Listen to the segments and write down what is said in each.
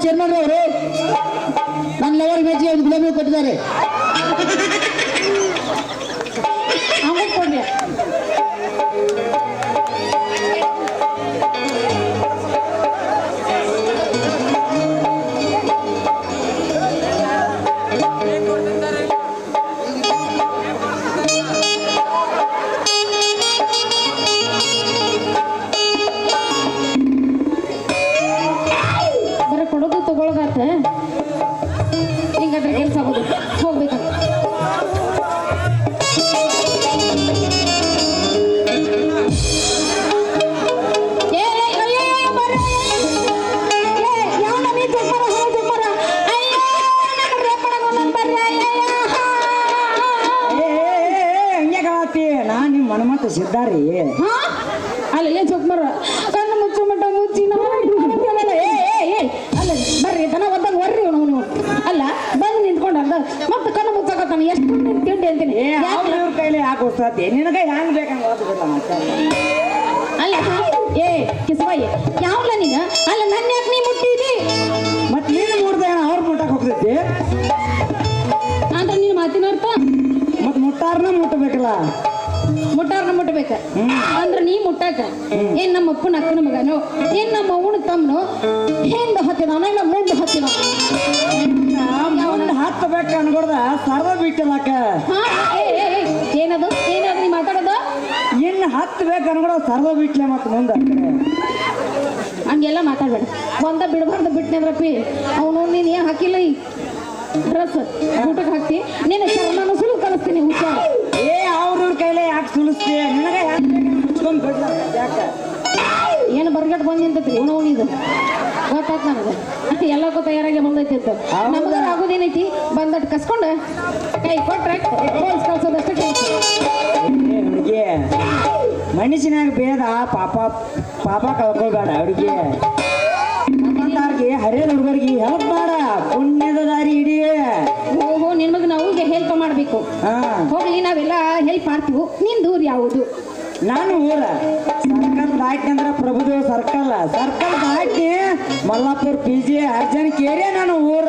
Chairman ಅವರು ನನ್ನ lover ಮೆಚ್ಚಿ ಒಂದು ಗುಲಾಬಿ ಕೊಟ್ಟಿದ್ದಾರೆ. ಕೊಡ್ರಿ ಬರ ಕೊಡೋದು ತಗೊಳ್ಳೋದಾತ ಹಿಂಗಾದ್ರೆ ಕೆಲಸ ಆಗೋದು ಹೋಗ್ಬೇಕಂತ. ನಾನು ನಿಮ್ಮ ಮನಮತ ಸಿದ್ದಾರಿ. ಅಲ್ಲ ಏನ್ ಚೊಕ್ ಮರ ಕಣ್ಣು ಮುಚ್ಚು ಮಟ್ಟ ಮುಚ್ಚಿ ಅಲ್ಲ ಬರ್ರಿ ದನ ಒದ್ದಾಗ ವರ್ರಿ ನೀವು ಅಲ್ಲ ಬಂದು ನಿಂತ್ಕೊಂಡ ಮತ್ತೆ ಕಣ್ಣು ಮುಚ್ಚಕತ್ತಾನ ಎಷ್ಟು ತಿಂಡಿ ಅಂತೀನಿ. ಇವ್ರ ಕೈಲಿ ಯಾಕೆ ಹೊಸ್ತತಿ ನಿನಗೆ ಹೆಂಗ್ ಬೇಕಂಗ ಅಲ್ಲ ಏ ಕಿಸ್ಬಾಯಿ ಯಾವಲ್ಲ ನೀನು ಅಲ್ಲ ನನ್ನ ಯಾಕೆ ನೀ ಮುಟ್ಟಿದಿ ಮತ್ ನೀನು ಮುಡ್ದೆ ಅವ್ರ ಮುಟ್ಟಕ್ ಹೋಗ್ತೈತಿ ಅಂದ್ರೆ ನೀನು ಮಾತಿನ ಅರ್ಥ ಮತ್ ಮುಟ್ಟಾರನ ಮುಟ್ಟಬೇಕಲ್ಲ. ಮುಟ್ಟಾರನ ಮುಟ್ಟಬೇಕ ಅಂದ್ರ ನೀ ಮುಟ್ಟಾಕ ಏನ್ ನಮ್ಮ ಅಪ್ಪನ ಅಕ್ಕನ ಮಗನು ಏನ್ ನಮ್ಮ ಅವನ ತಮ್ಮನು ಹಿಂದ ಹತ್ತಿದ ಇಲ್ಲ ಮುಂದೆ ಹತ್ತಿದ ಹತ್ತಬೇಕ ಅನ್ಕೊಡ್ದ ಸರ್ವ ಬಿಟ್ಟಲಾಕ. ಏನದು ಏನದು ನೀ ಮಾತಾಡೋದು ಇನ್ ಹತ್ತಬೇಕು ಅನ್ಕೊಡ ಸರ್ವ ಬಿಟ್ಲೆ ಮತ್ ಮುಂದ ಹಂಗೆಲ್ಲ ಮಾತಾಡ್ಬೇಡ. ಒಂದ ಬಿಡಬಾರ್ದು ಬಿಟ್ಟನೆದ್ರಪ್ಪಿ ಅವನು ನೀನ್ ಏನ್ ಹಾಕಿಲ್ಲ ಈ ಡ್ರೆಸ್ ಊಟಕ್ಕೆ ಹಾಕ್ತಿ ನೀನು ಶರ್ಮನು ಸುಳು ಕಳಿಸ್ತೀನಿ ಹುಷಾರ. ಅವ್ರ ಕೈಲೇ ಯಾಕೆ ಸುಲಿಸ್ತಿ ನಿನಗೆ ಯಾಕೆ ಏನು ಬರ್ಗಟ್ ಬಂದು ನಿಂತೈತ್ರಿ ಇದು ಗೊತ್ತಾಯ್ತು ನನಗೆ ಎಲ್ಲಕ್ಕೂ ತಯಾರಾಗಿ ಬಂದೈತಿ ಅಂತ ನಮ್ಗಾರ ಆಗೋದೇನೈತಿ ಬಂದಟ್ ಕಸ್ಕೊಂಡು ಕೈ ಕೊಟ್ರೆ ಕಳ್ಸೋದಷ್ಟೇ ಕೆಲಸ. ಹುಡುಗಿ ಮನುಷ್ಯನಾಗ ಭೇದ ಪಾಪ ಪಾಪ ಕಳ್ಕೊಳ್ಬೇಡ ಹುಡುಗಿ. ನಮ್ಮಂತಾರ್ಗೆ ಹರಿಯದ ಹುಡುಗರಿಗೆ ಹೆಲ್ಪ್ ಮಾಡ ಪುಣ್ಯದ ದಾರಿ ಹಿಡಿ. ಓಹೋ ನಿಮಗೆ ನಾವು ಹೆಲ್ಪ್ ಮಾಡಬೇಕು ಹೋಗ್ಲಿ ನಾವೆಲ್ಲ ಹೆಲ್ಪ್ ಮಾಡ್ತೀವಿ. ನಿನ್ ದೂರ ಯಾವುದು? ನಾನು ಊರ ಸರ್ಕಲ್ ದಾಟಿ ಅಂದ್ರೆ ಪ್ರಭುದೇವ ಸರ್ಕಲ್ ಸರ್ಕಲ್ ದಾಟಿ ಮಲ್ಲಾಪುರ PG ಅರ್ಜನ್ ಕೇರಿ ನಾನು ಊರ.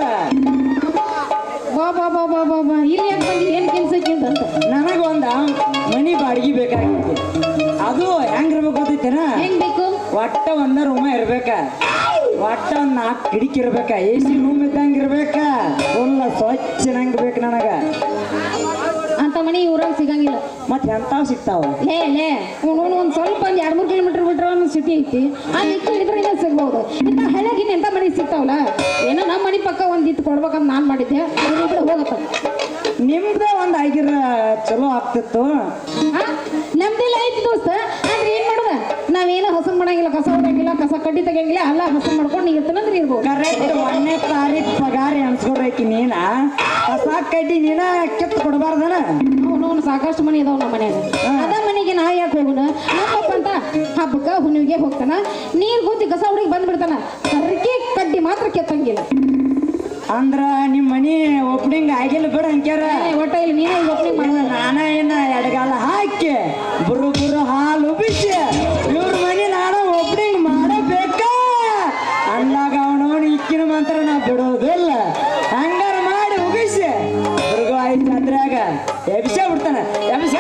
ಬಾಬಾ ಬಾಬಾ ಬಾಬಾ ಇಲ್ಲಿ ಯಾಕೆ ಬಂದು ಏನ್ ಕೆಲ್ಸಕ್ಕೆ ಅಂತ ನನಗ ಒಂದ ಮನಿ ಬಾಡಿಗೆ ಬೇಕಾಗಿತ್ತು. ಅದು ಹೆಂಗಿರ್ಬೇಕು ಗೊತ್ತೈತೇನ? ಹೆಂಗ್ ಬೇಕು? ಒಟ್ಟ ಒಂದ ರೂಮ ಇರ್ಬೇಕ, ಒಟ್ಟ ಒಂದ್ 4 ಕಿಡಿಕಿ ಇರ್ಬೇಕ, AC ರೂಮ್ ಇದ್ದಂಗ ಇರ್ಬೇಕ, ಫುಲ್ ಸ್ವಚ್ಛ ನಂಗ್ ಬೇಕು ನನಗ. ಅಂತ ಮನಿ ಊರಾಗ ಸಿಗಂಗಿಲ್ಲ. ಮತ್ ಎಂತಾವ್ ಸಿಗ್ತಾವ? ಲೇ ಒಂದ್ ಸ್ವಲ್ಪ ಒಂದ್ 2-3 ಕಿಲೋಮೀಟರ್ ಬಿಟ್ರೆ ಒಂದು ಸಿಟಿ ಐತಿ ಅಲ್ಲಿ ಇದ್ರೆ ಇಲ್ಲ ಸಿಗ್ಬಹುದು. ಇಂಥ ಹಳ್ಳಿಗಿನ ಎಂತ ಮನಿ ಸಿಗ್ತಾವಲ್ಲ ಏನೋ ನಮ್ಮ ಮನಿ ಪಕ್ಕ ಒಂದ್ ಇತ್ತು ಕೊಡ್ಬೇಕಂತ ನಾನ್ ಮಾಡಿದ್ದೆ ಹೋಗತ್ತ. ನಿಮ್ದೇ ಒಂದ್ ಆಗಿರ ಚಲೋ ಆಗ್ತಿತ್ತು. ನಮ್ದೆಲ್ಲ ಐತಿ ದೋಸ್ತ. ಆದ್ರೆ ಏನ್ ಮಾಡುದ ನಾವೇನೋ ಹಸನ್ ಮಾಡಂಗಿಲ್ಲ, ಕಸ ಹೊಡಂಗಿಲ್ಲ, ಕಸ ಕಡ್ಡಿ ತೆಗಿಯಂಗಿಲ್ಲ, ಅಲ್ಲ ಹಸನ್ ಮಾಡ್ಕೊಂಡು ಇರ್ತನಂದ್ರೆ ಇರ್ಬೋದು. ಕರೆಕ್ಟ್ 1ನೇ ತಾರೀಕು ಪಗಾರ ಎನ್ಸ್ಕೊಡ್ರೈತಿ ನೀನ ಕಸ ಕಡ್ಡಿ ನೀನ ಕಿತ್ತು ಕೊಡಬಾರ್ದನ. ಅವನು ಸಾಕಷ್ಟು ಮನೆ ಇದಾವ ನಮ್ಮ ಮನ್ಯಾಗ. ಅದ ಮನೆಗೆ ನಾ ಯಾಕೆ ಹೋಗುಣ? ನಮ್ಮಪ್ಪ ಅಂತ ಹಬ್ಬಕ್ಕ ಹುಣ್ಣಿಗೆ ಹೋಗ್ತಾನ, ನೀರ್ ಗುದ್ದಿ ಕಸ ಹುಡುಗಿ ಬಂದ್ಬಿಡ್ತಾನ, ಕರ್ಕಿ ಕಡ್ಡಿ ಮಾತ್ರ ಕೆತ್ತಂಗಿಲ್ಲ. ಅಂದ್ರ ನಿಮ್ ಮನಿ ಓಪನಿಂಗ್ ಆಗಿಲ್ಲ ಬಿಡ ಅಂಕ್ಯಾರ. ಒಟ್ಟ ಇಲ್ಲಿ ನೀನೇ ಓಪನಿಂಗ್ ಮಾಡ. ನಾನ ಏನ ಎಡಗಾಲ ಹಾಕಿ ಬುರು ಬುರು ಹಾಲು ಬಿಸಿ ಇವ್ರ ಮನಿ ನಾನು ಓಪನಿಂಗ್ ಮಾಡಬೇಕ ಅಂದಾಗ ಅವನವನು ಇಕ್ಕಿನ ಮಂತ್ರ ನಾ ಬಿಡೋದಿಲ್ಲ. ಹಂಗಾರ ಮಾಡಿ ಮುಗಿಸಿ ದುರ್ಗ ಆಯ್ತು ಅಂದ್ರಾಗ ಎಬ್ಸ ಬಿಡ್ತಾನ. ಎಬ್ಸ